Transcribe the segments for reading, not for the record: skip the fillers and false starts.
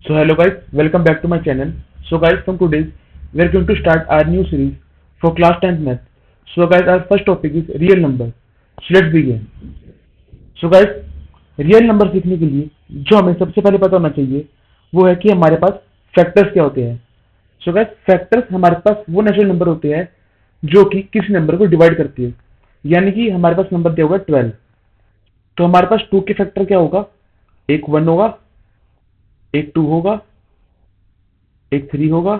So hello guys, welcome back to my channel. So guys, from today we are going to start our new series for class 10th math. So guys, our first topic is real number. So let's begin. So guys, real number सीखने के लिए जो हमें सबसे पहले पता होना चाहिए वो है कि हमारे पास फैक्टर्स क्या होते हैं. सो गाइस, फैक्टर्स हमारे पास वो नेचुरल नंबर होते हैं जो कि किसी नंबर को डिवाइड करती है. यानी कि हमारे पास नंबर दिया हुआ है 12, तो हमारे पास 2 के फैक्टर क्या होगा? एक 1 होगा, एक 2 होगा, एक 3 होगा,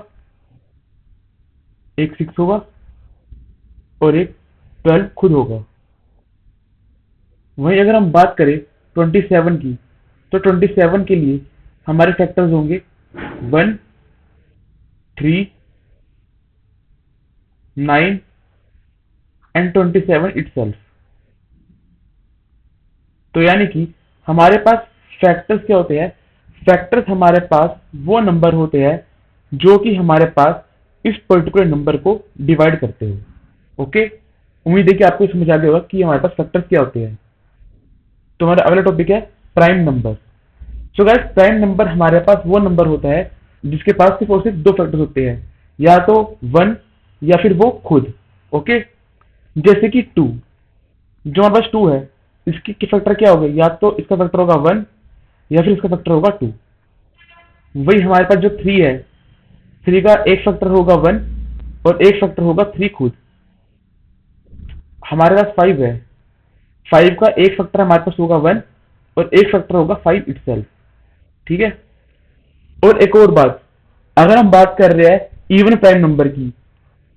एक 6 होगा और एक 12 खुद होगा. वहीं अगर हम बात करें 27 की, तो 27 के लिए हमारे फैक्टर्स होंगे 1, 3, 9 एंड 27 इटसेल्फ. तो यानी कि हमारे पास फैक्टर्स क्या होते हैं? फैक्टर्स हमारे पास वो नंबर होते हैं जो कि हमारे पास इस पर्टिकुलर नंबर को डिवाइड करते हो. ओके, उम्मीद है कि आपको समझ आ गया होगा कि हमारे पास फैक्टर्स क्या होते हैं. तो हमारा अगला टॉपिक है prime number. So guys, prime number हमारे पास वो नंबर होता है जिसके पास सिर्फ और सिर्फ दो फैक्टर्स होते हैं, या तो 1 या फिर वो खुद. ओके, जैसे कि 2. जो हमारे पास 2 है, इसकी फैक्टर क्या होगा? या तो इसका फैक्टर होगा 1 या फिर इसका फैक्टर होगा 2. वही हमारे पास जो 3 है, 3 का एक फैक्टर होगा 1 और एक फैक्टर होगा 3 खुद. हमारे पास 5 है, 5 का एक फैक्टर हमारे पास होगा 1 और एक फैक्टर होगा 5 इटसेल्फ. ठीक है. और एक और बात, अगर हम बात कर रहे हैं इवन प्राइम नंबर की,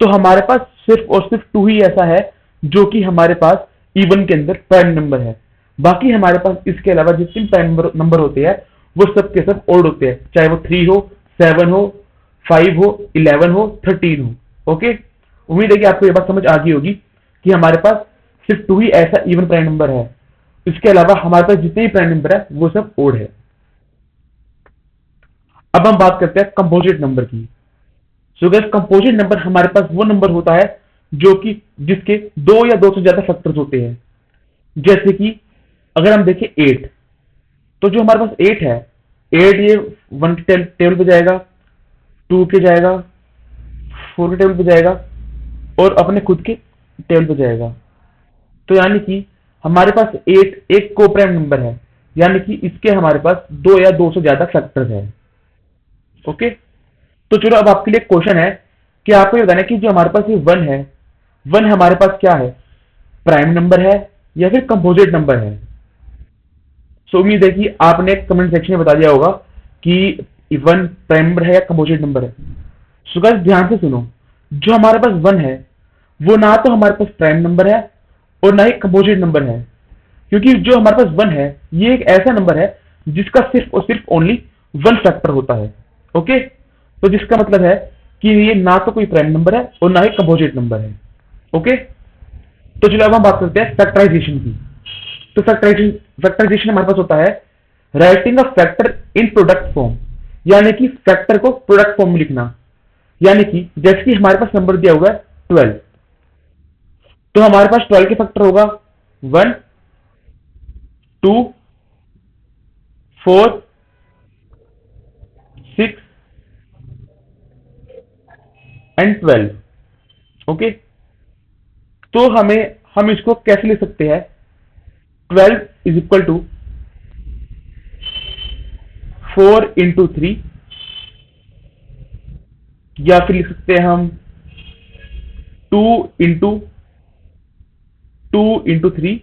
तो हमारे पास सिर्फ और सिर्फ 2 ही ऐसा है जो कि हमारे पास इवन के अंदर प्राइम नंबर है. बाकी हमारे पास इसके अलावा जितने प्राइम नंबर होते हैं वो सब के सब ओड होते हैं, चाहे वो 3 हो, 7 हो, 5 हो, 11 हो, 13 हो. ओके, उम्मीद है कि आपको ये बात समझ आ गई होगी कि हमारे पास सिर्फ 2 ही ऐसा इवन प्राइम नंबर है. इसके अलावा हमारे पास जितने भी प्राइम नंबर है वो सब ओड है. अब हम बात करते हैं कंपोजिट नंबर की. सो गाइस, कंपोजिट नंबर हमारे पास वो नंबर होता है जो कि जिसके दो या दो से ज्यादा फैक्टर्स होते हैं. जैसे कि अगर हम देखें 8, तो जो हमारे पास 8 है, 8 ये 1 के टेबल पे जाएगा, 2 के जाएगा, 4 के टेबल पे जाएगा और अपने खुद के टेबल पे जाएगा. तो यानी कि हमारे पास 8 एक को प्राइम नंबर है, यानी कि इसके हमारे पास दो या दो से ज्यादा फैक्टर्स है. ओके, तो चलो अब आपके लिए क्वेश्चन है कि आपको ये बताना है कि जो हमारे पास ये 1 है, 1 हमारे पास क्या है? प्राइम नंबर है या फिर कंपोजिट नंबर है? सो उम्मीद है कि आपने कमेंट सेक्शन में बता दिया होगा कि 1 प्राइम नंबर है या कंपोजिट नंबर है. सो गाइस, ध्यान से सुनो, जो हमारे पास 1 है वो ना तो हमारे पास प्राइम नंबर है और ना ही कंपोजिट नंबर है, क्योंकि जो हमारे पास 1 है ये एक ऐसा नंबर है जिसका सिर्फ और सिर्फ ओनली 1 फैक्टर होता है. ओके, तो जिसका मतलब है कि ये ना तो कोई प्राइम नंबर है और ना ही कंपोजिट नंबर है. ओके, तो चलो अब हम बात करते हैं फैक्टराइजेशन की. तो फैक्टराइजेशन हमारे पास होता है writing a factor in product form, यानी कि फैक्टर को प्रोडक्ट फॉर्म में लिखना. यानी कि जैसे कि हमारे पास नंबर दिया हुआ है 12, तो हमारे पास 12 के फैक्टर होगा 1, 2, 4, 6 एंड 12. ओके, तो हम इसको कैसे लिख सकते हैं? 12 इज इक्वल टू 4 इंटू 3, या फिर लिख सकते हैं हम 2 इंटू 3,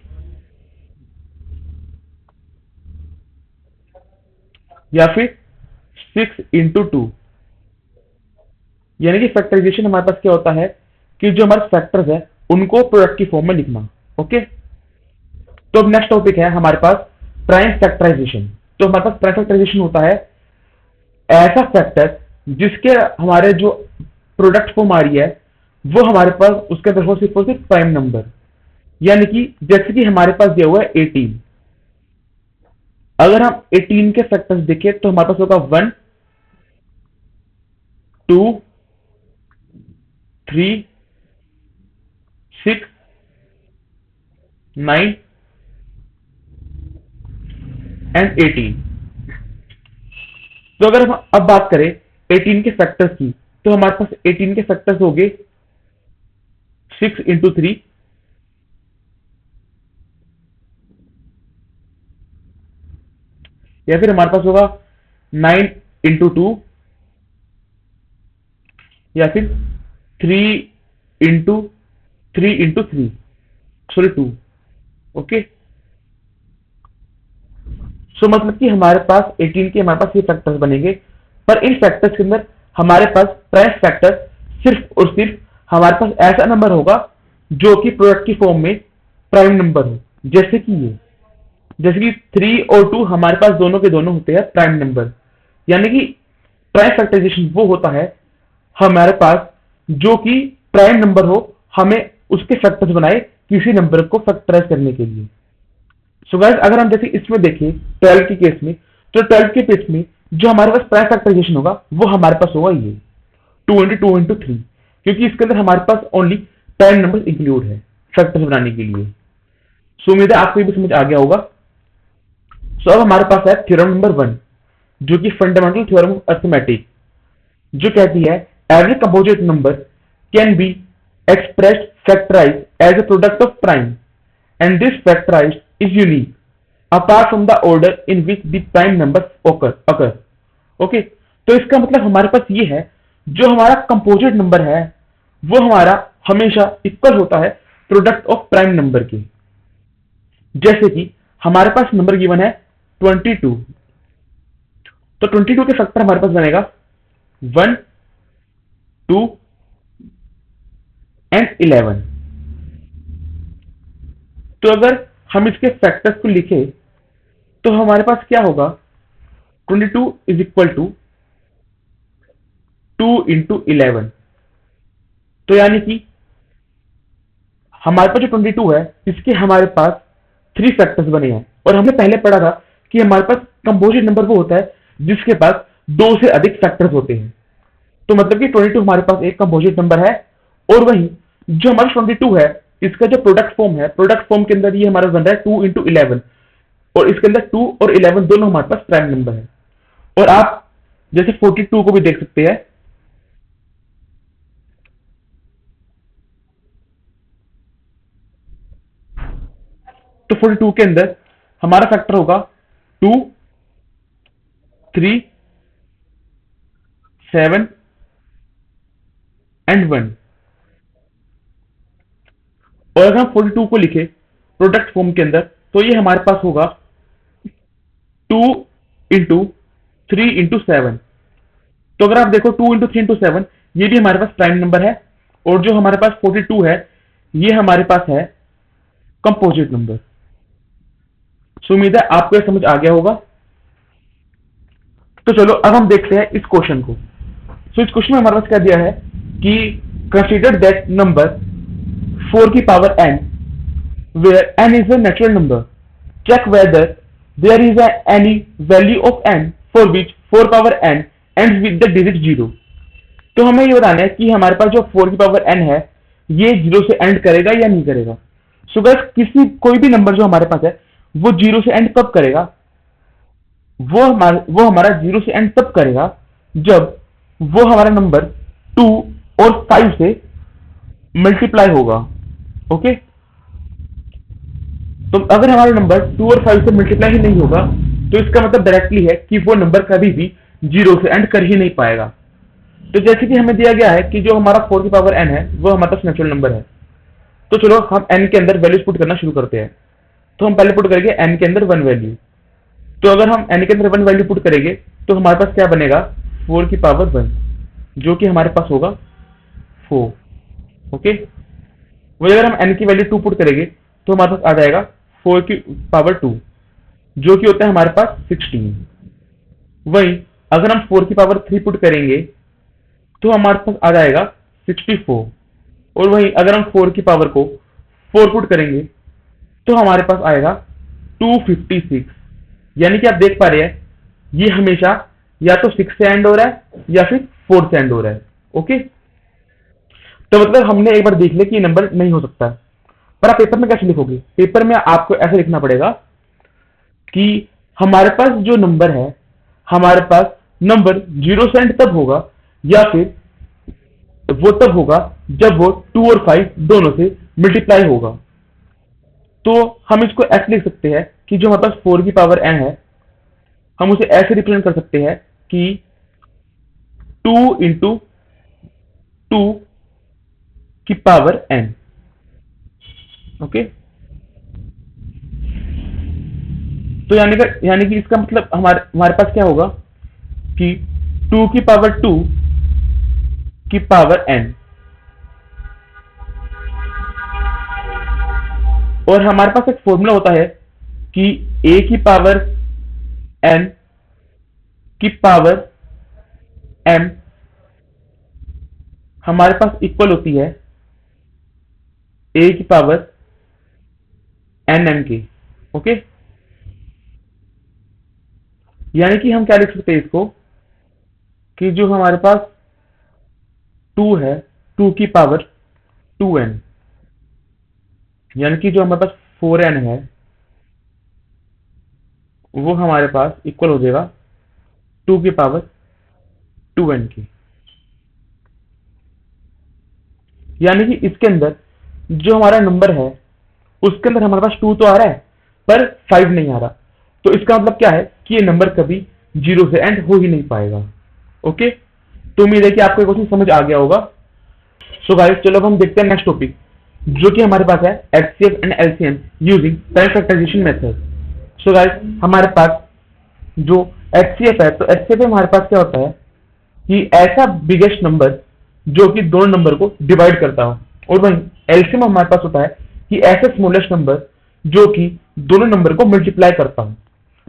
या फिर 6 इंटू 2. यानी कि फैक्टराइजेशन हमारे पास क्या होता है कि जो हमारे फैक्टर्स है उनको प्रोडक्ट की फॉर्म में लिखना. ओके, तो अब नेक्स्ट टॉपिक है हमारे पास प्राइम फैक्टराइजेशन. तो हमारे पास प्राइम फैक्टराइजेशन होता है ऐसा फैक्टर जिसके हमारे जो प्रोडक्ट फॉर्म आ रही है वो हमारे पास उसके अंदर हो सिर्फ और सिर्फ प्राइम नंबर. यानी कि जैसे कि हमारे पास दिया हुआ है 18, अगर हम 18 के फैक्टर्स देखें तो हमारे पास होगा 1, 2, 3, 6, 9 एंड 18. तो अगर हम अब बात करें 18 के फैक्टर्स की, तो हमारे पास 18 के फैक्टर्स हो गए 6 इंटू 3, या फिर हमारे पास होगा 9 इंटू 2, या फिर 3 इंटू 3 सॉरी 2। ओके, सो मतलब कि हमारे पास 18 के हमारे पास ये फैक्टर्स बनेंगे, पर इन फैक्टर्स के अंदर हमारे पास प्राइम फैक्टर सिर्फ और सिर्फ हमारे पास ऐसा नंबर होगा जो कि प्रोडक्ट की फॉर्म में प्राइम नंबर हो, जैसे कि ये, जैसे कि 3 और 2 हमारे पास दोनों के दोनों होते हैं प्राइम नंबर। यानी कि प्राइम फैक्टराइजेशन वो होता है हमारे पास जो कि प्राइम नंबर हो, हमें उसके फैक्टर्स बनाए किसी नंबर को फैक्टराइज करने के लिए। सो गाइस, अगर हम जैसे इसमें देखें 12 के केस में, तो 12 के केस में जो हमारे पास प्राइम फैक्टराइजेशन होगा वो हमारे पास होगा ये 2 इंटू 3, क्योंकि इसके अंदर हमारे पास ओनली प्राइम नंबर इंक्लूड है फैक्टर्स बनाने के लिए। सो उम्मीद है आपको ये भी समझ आ गया होगा। सो अब हमारे पास है थ्योरम नंबर 1, जो कि फंडामेंटल थ्योरम ऑफ अरिथमेटिक, जो कहती है every composite number can be expressed factorized as a product of prime, and this factorized is unique apart from the order in which the prime numbers occur। Okay, तो इसका मतलब हमारे पास ये है जो हमारा कंपोजिट नंबर है वो हमारा हमेशा इक्वल होता है प्रोडक्ट ऑफ प्राइम नंबर के। जैसे कि हमारे पास नंबर गिवन है 22, तो 22 के फैक्टर हमारे पास बनेगा 1, 2 एंड 11। तो अगर हम इसके फैक्टर्स को लिखें तो हमारे पास क्या होगा, 22 इज इक्वल टू 2 इंटू 11। तो यानी कि हमारे पास जो 22 है इसके हमारे पास 3 फैक्टर्स बने हैं, और हमने पहले पढ़ा था कि हमारे पास कंपोजिट नंबर वो होता है जिसके पास 2 से अधिक फैक्टर्स होते हैं। तो मतलब कि 22 हमारे पास एक कंपोजिट नंबर है, और वही जो हमारा 22 है इसका जो प्रोडक्ट फॉर्म है, प्रोडक्ट फॉर्म के अंदर ये हमारा बन रहा है 2 इंटू 11, और इसके अंदर 2 और 11 दोनों हमारे पास प्राइम नंबर है। और आप जैसे 42 को भी देख सकते हैं, तो 42 के अंदर हमारा फैक्टर होगा 2, 3, 7 एंड 1। और अगर हम 42 को लिखे प्रोडक्ट फॉर्म के अंदर तो ये हमारे पास होगा 2 इंटू 3 इंटू 7। तो अगर आप देखो 2 इंटू 3 इंटू 7 ये भी हमारे पास प्राइम नंबर है, और जो हमारे पास 42 है ये हमारे पास है कंपोजिट नंबर। सो उम्मीद है आपको यह समझ आ गया होगा। तो चलो अब हम देखते हैं इस क्वेश्चन को। सो इस क्वेश्चन में हमारे पास क्या दिया है कि कंसीडर दैट नंबर 4 की power n where n is a natural number, check whether there is any value of n for which 4 power n ends with the digit 0। तो हमें ये बताना है कि हमारे पास जो 4 की पावर n है ये 0 से एंड करेगा या नहीं करेगा। सो गाइस, कोई भी नंबर जो हमारे पास है वो 0 से एंड कब करेगा, वो हमारा 0 से एंड तब करेगा जब वो हमारा नंबर 2 और 5 से मल्टीप्लाई होगा। ओके, तो अगर हमारा नंबर 2 और 5 से मल्टीप्लाई ही नहीं होगा तो इसका मतलब डायरेक्टली है कि वो नंबर कभी भी 0 से एंड कर ही नहीं पाएगा। तो जैसे कि हमें दिया गया है कि जो हमारा 4 की पावर n है वो हमारे पास नेचुरल नंबर है, तो चलो हम n के अंदर वैल्यूज पुट करना शुरू करते हैं। तो हम पहले पुट करेंगे n के अंदर 1 वैल्यू। तो अगर हम n के अंदर 1 वैल्यू पुट करेंगे तो हमारे पास क्या बनेगा, 4 की पावर 1, जो कि हमारे पास होगा 4। ओके, वही अगर हम n की वैल्यू 2 पुट करेंगे तो हमारे पास आ जाएगा 4 की पावर 2, जो कि होता है हमारे पास 16। वही अगर हम 4 की पावर 3 पुट करेंगे तो हमारे पास आ जाएगा 64। और वही अगर हम 4 की पावर को 4 पुट करेंगे तो हमारे पास आएगा 256। यानी कि आप देख पा रहे हैं ये हमेशा या तो 6 से एंड हो रहा है या फिर 4 से एंड हो रहा है। ओके, तो मतलब हमने एक बार देख लिया कि ये नंबर नहीं हो सकता। पर आप पेपर में कैसे लिखोगे, पेपर में आपको ऐसे लिखना पड़ेगा कि हमारे पास जो नंबर है हमारे पास नंबर 0 से एंड तब होगा या फिर वो तब होगा जब वो 2 और 5 दोनों से मल्टीप्लाई होगा। तो हम इसको ऐसे लिख सकते हैं कि जो हमारे पास 4 की पावर n है, हम उसे ऐसे रिप्रेजेंट कर सकते हैं कि 2 इंटू 2 की पावर n। ओके, तो यानी कि इसका मतलब हमारे हमारे पास क्या होगा कि 2 की पावर 2 की पावर n, और हमारे पास एक फॉर्मूला होता है कि a की पावर n की पावर m हमारे पास इक्वल होती है a की पावर n m की। ओके, यानी कि हम क्या लिख सकते हैं इसको कि जो हमारे पास 2 है, 2 की पावर 2n, यानी कि जो हमारे पास 4n है वो हमारे पास इक्वल हो जाएगा 2 की पावर 2n की। यानी कि इसके अंदर जो हमारा नंबर है उसके अंदर हमारे पास 2 तो आ रहा है पर 5 नहीं आ रहा। तो इसका मतलब क्या है कि ये नंबर कभी 0 से एंड हो ही नहीं पाएगा। ओके, तो उम्मीद है कि आपको ये क्वेश्चन समझ आ गया होगा। सो गाइस, चलो अब हम देखते हैं नेक्स्ट टॉपिक, जो कि हमारे पास है HCF and LCM using time factorization method. So guys, हमारे पास जो एचसीएफ है, तो एचसीएफ में हमारे पास क्या होता है कि ऐसा बिगेस्ट नंबर जो कि दोनों नंबर को डिवाइड करता हो, और वहीं एलसीएम हमारे पास होता है कि ऐसा स्मॉलेस्ट नंबर जो कि दोनों नंबर को मल्टीप्लाई करता हो।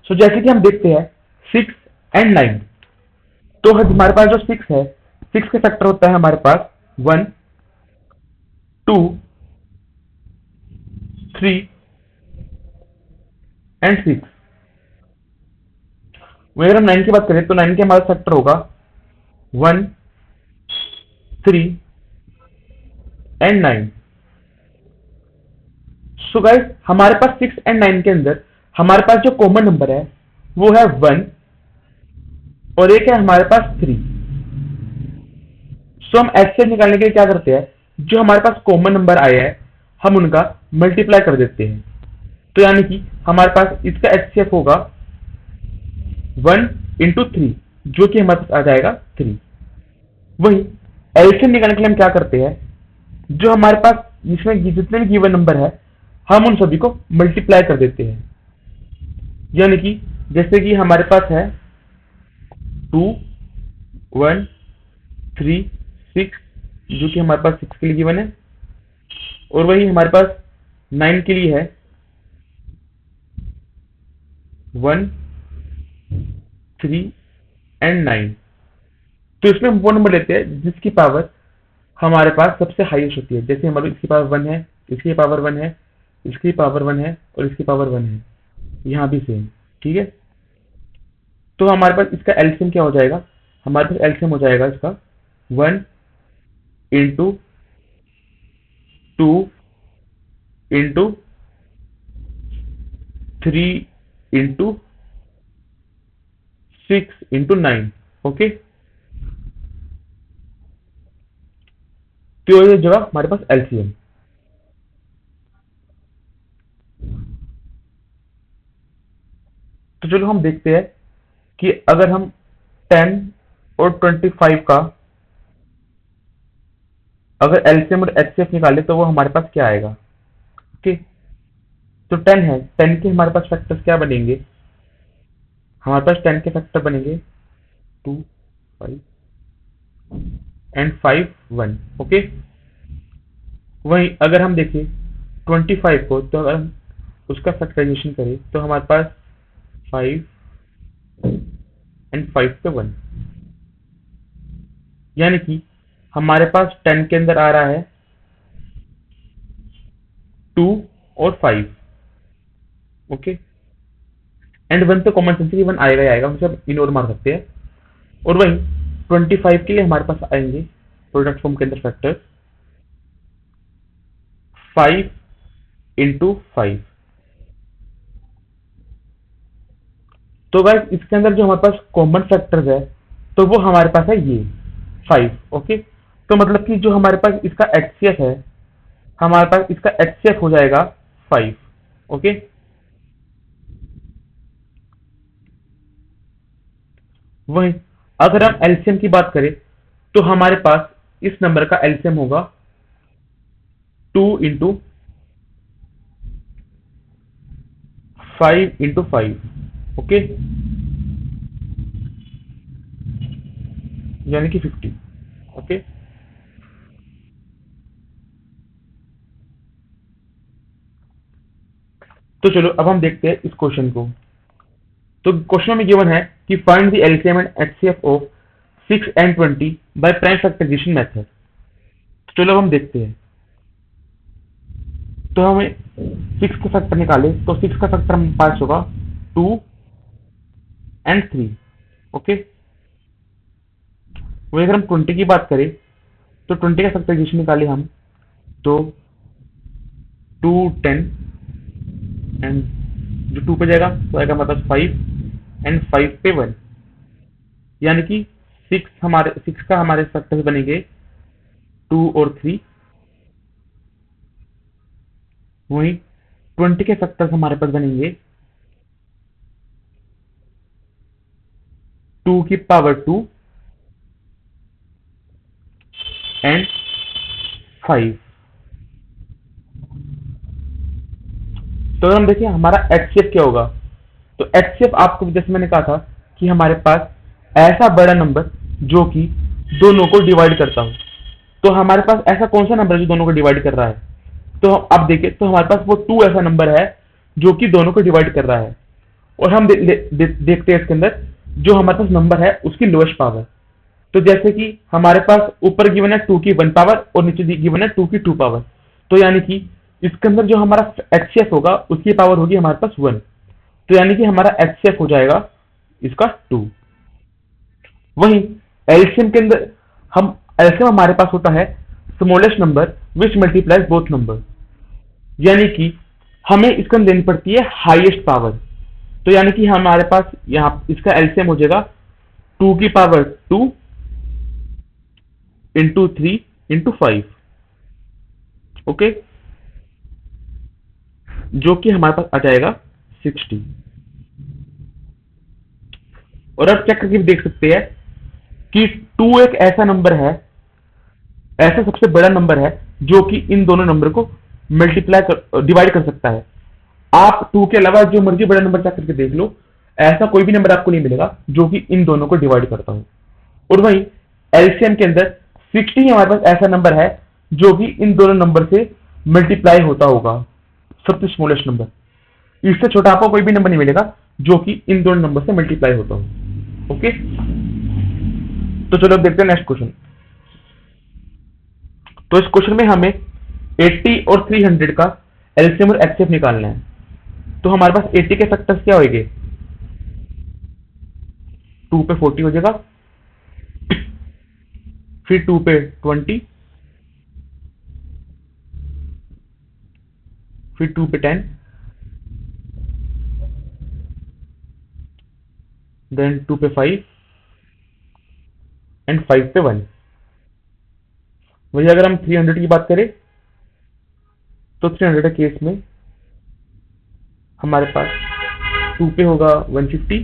सो जैसे कि हम देखते हैं 6 एंड 9, तो हमारे पास जो 6 है, 6 के फैक्टर होता है हमारे पास 1 2 3 एंड 6। वहीं अगर हम 9 की बात करें तो 9 के हमारा फैक्टर होगा 1 3 एंड 9। सो गाइस, हमारे पास 6 एंड 9 के अंदर हमारे पास जो कॉमन नंबर है वो है 1, और एक है हमारे पास 3। सो हम एचसीएफ निकालने के लिए क्या करते हैं, जो हमारे पास कॉमन नंबर आया है हम उनका मल्टीप्लाई कर देते हैं। तो यानी कि हमारे पास इसका एचसीएफ होगा 1 इंटू 3, जो कि हमारे पास आ जाएगा 3। वही एलसीएम निकालने के लिए हम क्या करते हैं, जो हमारे पास इसमें जितने भी गिवन नंबर है हम उन सभी को मल्टीप्लाई कर देते हैं। यानी कि जैसे कि हमारे पास है 2 1 3 6, जो कि हमारे पास 6 के लिए गिवन है, और वही हमारे पास 9 के लिए है 1 3 एंड 9। तो इसमें हम वो नंबर लेते हैं जिसकी पावर हमारे पास सबसे हाईएस्ट होती है। जैसे हमारे इसकी पावर 1 है, इसकी पावर 1 है, इसकी पावर 1 है, और इसकी पावर 1 है, यहाँ भी सेम। ठीक है, तो हमारे पास इसका एलसीएम क्या हो जाएगा, हमारे पास एलसीएम हो जाएगा इसका 1 into 2 into 3 into 6 into 9। Okay, तो ये जगह हमारे पास एलसीएम। तो चलो हम देखते हैं कि अगर हम 10 और 25 का अगर एलसीएम और एचसीएफ निकाले तो वो हमारे पास क्या आएगा। ओके, तो 10 है, 10 के हमारे पास फैक्टर्स क्या बनेंगे, हमारे पास 10 के फैक्टर बनेंगे 2 5 एंड 5 1। ओके, वहीं अगर हम देखें 25 को, तो अगर हम उसका फैक्टराइजेशन करें तो हमारे पास 5 एंड 5 पे 1, यानी कि हमारे पास 10 के अंदर आ रहा है 2 और 5। ओके, एंड 1 पे कॉमन सेंस 1 आएगा ही आएगा, हम सब इग्नोर मार सकते हैं। और वहीं 25 के लिए हमारे पास आएंगे प्रोडक्ट फॉर्म के अंदर फैक्टर 5 इंटू 5। तो गाइस, इसके अंदर जो हमारे पास कॉमन फैक्टर्स है तो वो हमारे पास है ये 5। ओके, तो मतलब कि जो हमारे पास इसका एचसीएफ है, हमारे पास इसका एचसीएफ हो जाएगा 5। ओके, वही अगर हम एलसीएम की बात करें तो हमारे पास इस नंबर का एलसीएम होगा 2 into 5 into 5। ओके, यानी कि 50। ओके, तो चलो अब हम देखते हैं इस क्वेश्चन को। तो क्वेश्चन में गिवन है कि find the LCM and HCF of 6 and 20 by prime factorization method. तो चलो अब हम देखते हैं। तो हमें 6 का फैक्टर निकाले, तो 6 का फैक्टर हमारे पास होगा 2 and 3। ओके, वही अगर हम 20 की बात करें तो 20 का फैक्टराइजेशन निकाले हम, तो 2 10 एंड जो 2 पे जाएगा तो आएगा हमारे पास 5 एंड 5 पे 1, यानी कि 6 का हमारे फैक्टर्स बनेंगे 2 और 3। वहीं 20 के फैक्टर्स हमारे पास बनेंगे 2 की पावर 2 एंड 5। तो अगर हम देखिए हमारा एचसीएफ क्या होगा, तो एचसीएफ आपको जैसे मैंने कहा था कि हमारे पास ऐसा बड़ा नंबर जो कि दोनों को डिवाइड करता हो। तो हमारे पास ऐसा कौन सा नंबर है जो दोनों को डिवाइड कर रहा है, तो अब देखिए तो हमारे पास वो 2 ऐसा नंबर है जो कि दोनों को डिवाइड कर रहा है। और हम देखते हैं इसके अंदर जो हमारे पास नंबर है उसकी लोएस्ट पावर। तो जैसे कि हमारे पास ऊपर गिवन है 2 की 1 पावर और नीचे गिवन है 2 की 2 पावर। तो यानी कि इसके अंदर जो हमारा एचसीएफ होगा उसकी पावर होगी हमारे पास 1। तो यानी कि हमारा एचसीएफ हो जाएगा इसका 2। वहीं एलसीएम के अंदर हम एलसीएम हमारे पास होता है smallest number which multiplies both number, यानी कि हमें इसके अंदर लेनी पड़ती है हाईएस्ट पावर। तो यानी कि हमारे पास यहाँ इसका एलसीएम हो जाएगा 2 की पावर 2 इंटू 3 इंटू 5। ओके, जो कि हमारे पास आ जाएगा 60। और अब चेक करके भी देख सकते हैं कि 2 एक ऐसा नंबर है, ऐसा सबसे बड़ा नंबर है जो कि इन दोनों नंबर को डिवाइड कर सकता है। आप 2 के अलावा जो मर्जी बड़ा नंबर चेक करके देख लो, ऐसा कोई भी नंबर आपको नहीं मिलेगा जो कि इन दोनों को डिवाइड करता हो। और वहीं एलसीएम के अंदर 60 हमारे पास ऐसा नंबर है जो कि इन दोनों नंबर से मल्टीप्लाई होता होगा, सबसे स्मॉलेस्ट नंबर। इससे छोटा आपको कोई भी नंबर नहीं मिलेगा जो कि इन दोनों नंबर से मल्टीप्लाई होता हो। ओके, तो चलो अब देखते हैं नेक्स्ट क्वेश्चन। तो इस क्वेश्चन में हमें 80 और 300 का एलसीएम और एचसीएफ निकालना है। तो हमारे पास 80 के फैक्टर्स क्या होंगे, 2 पे 40 हो जाएगा, फिर 2 पे 20, फिर 2 पे 10, देन 2 पे 5 एंड 5 पे 1। वही अगर हम 300 की बात करें तो 300 के केस में हमारे पास 2 पे होगा 150,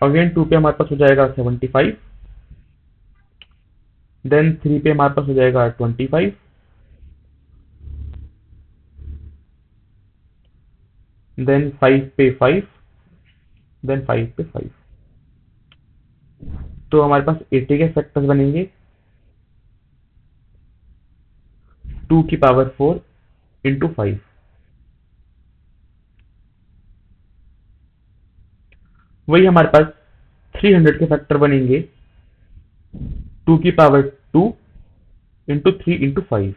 अगेन 2 पे हमारे पास हो जाएगा 75, देन 3 पे हमारे पास हो जाएगा 25, देन 5 पे 5, देन 5 पे 5। तो हमारे पास 80 के फैक्टर्स बनेंगे 2 की पावर 4 इंटू 5। वही हमारे पास 300 के फैक्टर बनेंगे 2 की पावर 2 इंटू 3 इंटू 5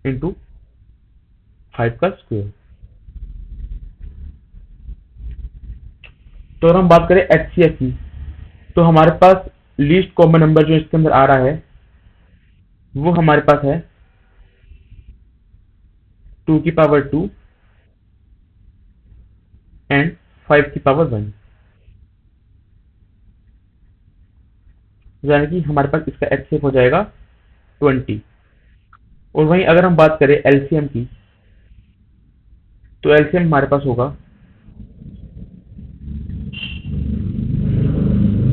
इंटू 5 का स्क्वायर। तो अगर हम बात करें एचसीएफ की, तो हमारे पास लीस्ट कॉमन नंबर जो इसके अंदर आ रहा है वो हमारे पास है 2 की पावर 2 एंड 5 की पावर 1, यानी कि हमारे पास इसका एचसीएफ हो जाएगा 20। और वहीं अगर हम बात करें एलसीएम की, तो एलसीएम हमारे पास होगा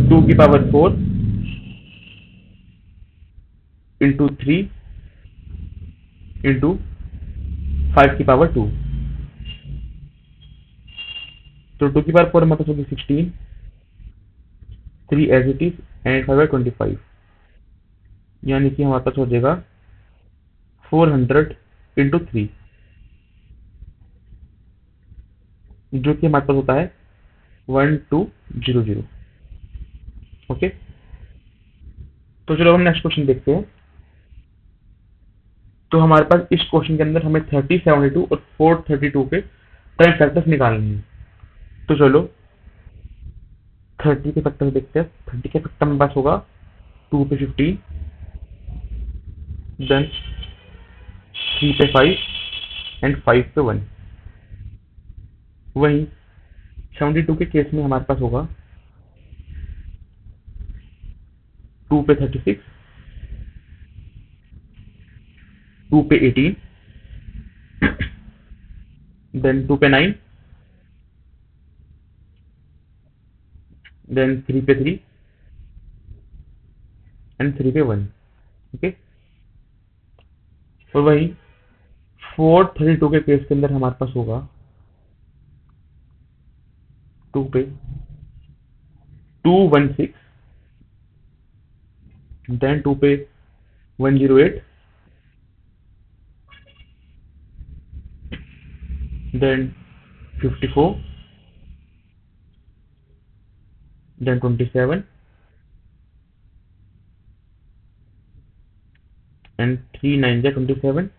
2 की पावर 4 इंटू 3 इंटू 5 की पावर 2। तो 2 की पावर 4 हमारे पास होगी 16, 3 एज इट इज एंड 5 है 25, यानी कि हमारे पास हो जाएगा 400 इंटू 3, जो कि हमारे पास होता है 1200। ओके, तो चलो हम नेक्स्ट क्वेश्चन देखते हैं। तो हमारे पास इस क्वेश्चन के अंदर हमें 30, 72 और 432 के प्राइम फैक्टर्स निकालने हैं। तो चलो 30 के फैक्टर देखते हैं। 30 के फैक्टर हमारे पास होगा 2 पे 15, देन 3 पे 5 एंड 5 पे 1। वहीं 72 के केस में हमारे पास होगा 2 पे 36, 2 पे 18, देन 2 पे 9, देन 3 पे 3 एंड 3 पे 1। ओके, और वही 432 के केस के अंदर हमारे पास होगा 2 पे 216, देन 2 पे 108, देन 54, देन 27 एंड 3 9 जा 27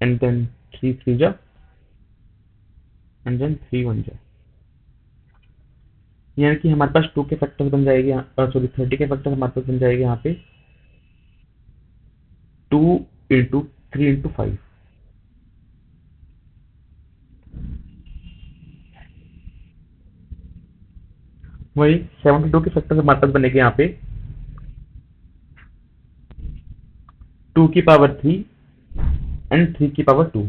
एंड देन 3 3 जा एंड देन 3 1 जा, यानी कि हमारे पास 2 के फैक्टर्स बन जाएंगे, सॉरी 30 के फैक्टर्स हमारे पास बन जाएंगे यहाँ पे 2 इंटू 3 इंटू 5। वही 72 के फैक्टर्स हमारे पास बनेंगे यहाँ पे 2 की पावर 3 एंड 3 की पावर 2।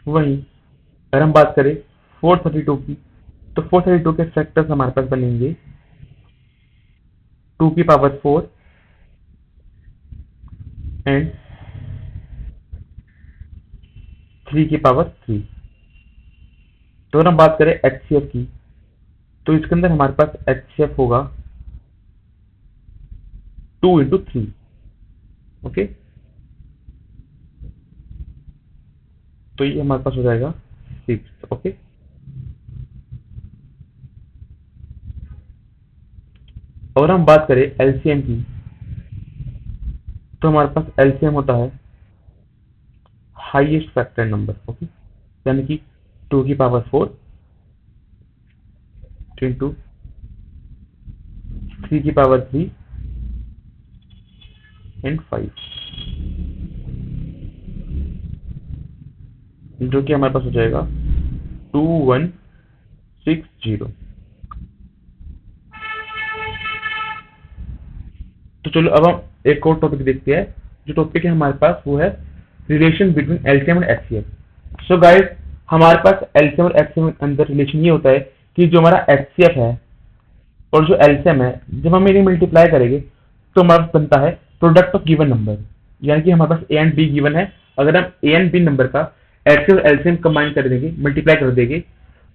वहीं अगर हम बात करें 432 की, तो 432 के फैक्टर्स हमारे पास बनेंगे 2 की पावर 4 एंड 3 की पावर 3। तो अगर हम बात करें एचसीएफ की, तो इसके अंदर हमारे पास एचसीएफ होगा 2 इंटू 3। ओके, तो ये हमारे पास हो जाएगा 6। ओके, और हम बात करें एलसीएम की, तो हमारे पास एलसीएम होता है हाईएस्ट फैक्टर नंबर। ओके, यानी कि 2 की पावर 4 इंटू 3 की पावर 3 एंड 5, जो कि हमारे पास हो जाएगा 2160। तो चलो अब हम एक और टॉपिक देखते हैं। जो टॉपिक है हमारे पास वो है relation between LCM and HCF. So guys, हमारे पास एलसीएम और एचसीएम के अंदर रिलेशन ये होता है कि जो हमारा एचसीएफ है और जो एलसीएम है, जब हम इन्हें मल्टीप्लाई करेंगे तो हमारे पास बनता है प्रोडक्ट ऑफ गिवन नंबर। यानी कि हमारे पास ए एंड बी गिवन है, अगर हम ए एंड बी नंबर का एचसीएफ और एलसीएम कंबाइन कर देंगे, मल्टीप्लाई कर देंगे,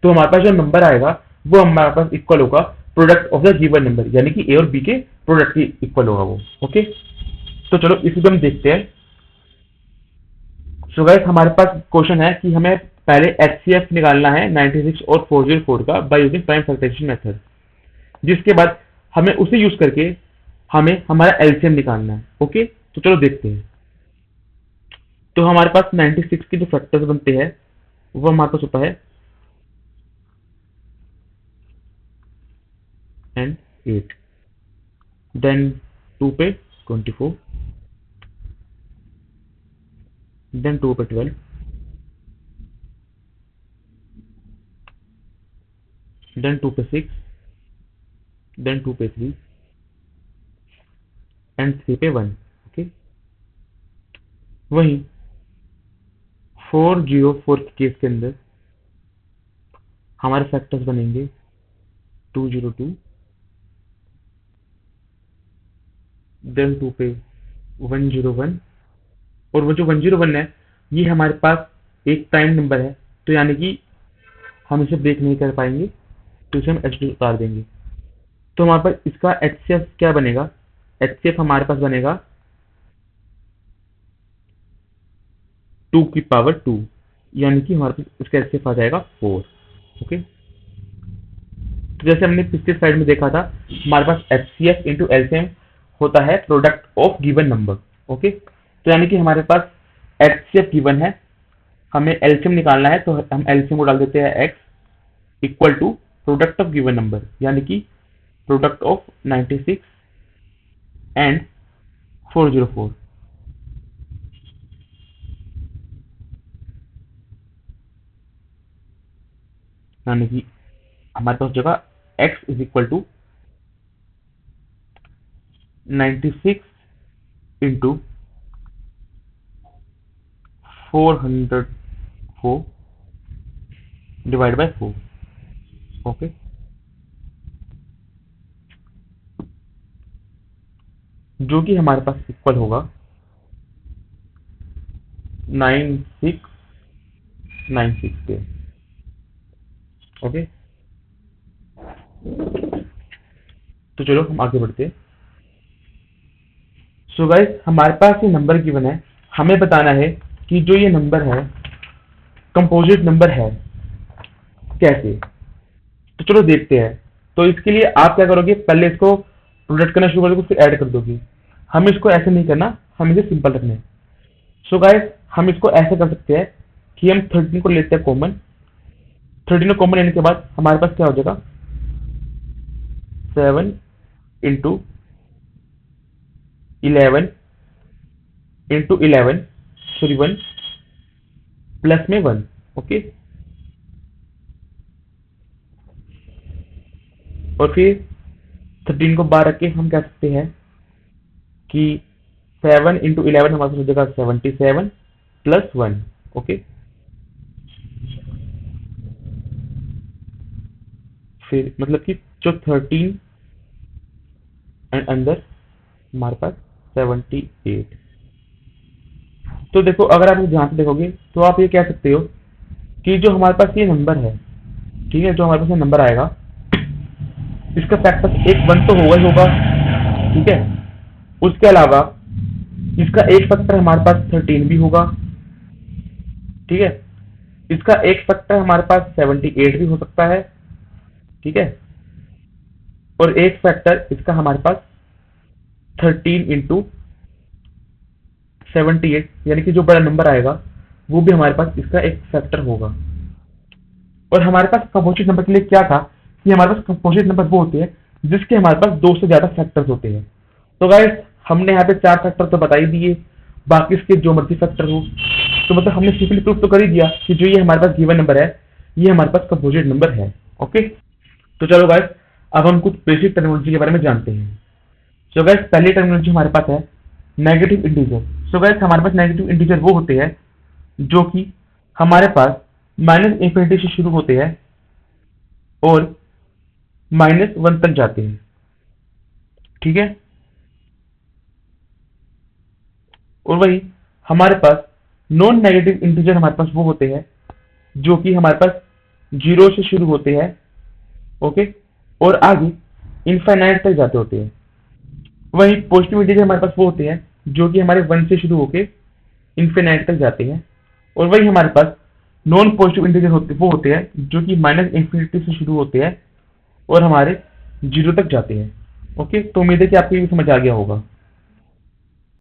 तो हमारे पास जो नंबर आएगा वो हमारे पास इक्वल होगा product of the given number, यानी कि ए और बी के प्रोडक्ट की इक्वल होगा वो। ओके, तो चलो इसी को हम देखते हैं। सो गाइस, हमारे पास क्वेश्चन है कि हमें पहले एचसीएफ निकालना है 96 और 404 का by using prime factorization method, जिसके बाद हमें उसे यूज करके हमें हमारा एलसीएम निकालना है। ओके, तो चलो देखते हैं। तो हमारे पास 96 के जो फैक्टर्स बनते हैं वो हमारे पास होता है एंड 8, देन 2 पे 24, देन 2 पे 12, देन 2 पे 6, देन 2 पे 3 एंड 3 पे 1। ओके, वही 404 के केस के अंदर हमारे फैक्टर्स बनेंगे 202, देन 2 पे 101, और वो जो 101 है ये हमारे पास एक प्राइम नंबर है, तो यानी कि हम इसे ब्रेक नहीं कर पाएंगे, तो इसे हम एच उतार देंगे। तो हमारे पास इसका एचसीएफ क्या बनेगा? एचसीएफ हमारे पास बनेगा 2 की पावर 2, यानी कि हमारे पास इसका एचसीएफ आ जाएगा 4। ओके, तो जैसे हमने पिछले स्लाइड में देखा था, हमारे पास एचसीएफ इंटू एलसीएम होता है product of given number. Okay, तो यानी कि हमारे पास एचसीएफ गिवन है, हमें एलसीएम निकालना है, तो हम एलसीएम को डाल देते हैं x equal to product of given number, यानी कि प्रोडक्ट ऑफ 96 एंड 404। यानी कि हमारे पास जगह x is equal to 96 into 404 divide by 4। Okay, जो कि हमारे पास इक्वल होगा 9696 के। ओके, तो चलो हम आगे बढ़ते हैं। सो गाइस, हमारे पास ये नंबर गिवन है, हमें बताना है कि जो ये नंबर है कंपोजिट नंबर है कैसे। तो चलो देखते हैं। तो इसके लिए आप क्या करोगे, पहले इसको प्रोडक्ट करना शुरू कर दोगे, फिर ऐड कर दोगे। हम इसको ऐसे नहीं करना, हम इसे सिंपल रखना है। सो गाइस, हम इसको ऐसे कर सकते हैं कि हम 13 को लेते हैं कॉमन। 13 को कॉमन लेने के बाद हमारे पास क्या हो जाएगा, 7 इंटू 11 इंटू 11 सॉरी 1 प्लस में 1। ओके, और फिर 13 को बाहर रख के हम कह सकते हैं कि 7 इंटू 11 हमारे पास हो जाएगा 77 प्लस 1। ओके, फिर मतलब कि जो 13 एंड अंदर हमारे पास 78। तो देखो, अगर आप ध्यान से देखोगे तो आप ये कह सकते हो कि जो हमारे पास ये नंबर है, ठीक है, जो हमारे पास ये नंबर आएगा, इसका फैक्टर एक 1 तो होगा ही होगा, ठीक है। उसके अलावा इसका एक फैक्टर हमारे पास 13 भी होगा, ठीक है। इसका एक फैक्टर हमारे पास 78 भी हो सकता है, ठीक है। और एक फैक्टर इसका हमारे पास 13 इंटू 78, यानी कि जो बड़ा नंबर आएगा वो भी हमारे पास इसका एक फैक्टर होगा। और हमारे पास कंपोजिट नंबर के लिए क्या था कि हमारे पास कंपोजिट नंबर वो होते हैं जिसके हमारे पास 2 से ज्यादा फैक्टर्स होते हैं। तो गाइस, हमने यहाँ पे 4 फैक्टर तो बता ही दिए, बाकी इसके जो मर्जी फैक्टर हो, तो मतलब हमने सिंपली प्रूफ तो कर ही दिया कि जो ये हमारे पास गिवन नंबर है ये हमारे पास कंपोजिट नंबर है। ओके, तो चलो गाइस, अब हम कुछ बेसिक टर्मिनोलॉजी के बारे में जानते हैं। सो गाइस, पहली टर्मिनोलॉजी हमारे पास है नेगेटिव इंटीजर। सो गाइस, हमारे पास नेगेटिव इंटीजर वो होते हैं जो कि हमारे पास -∞ से शुरू होते हैं और -1 तक जाते हैं, ठीक है। और वही हमारे पास नॉन नेगेटिव इंटीजर हमारे पास वो होते हैं जो कि हमारे पास 0 से शुरू होते हैं, ओके, और आगे इनफाइनाइट तक जाते होते हैं। वही पॉजिटिव इंटीजर हमारे पास वो होते हैं जो कि हमारे 1 से शुरू होके इनफाइनाइट तक जाते हैं। और वही हमारे पास नॉन पॉजिटिव इंटीजर वो होते हैं जो कि -∞ से शुरू होते हैं और हमारे 0 तक जाते हैं। ओके, तो उम्मीद है कि आपको ये समझ आ गया होगा।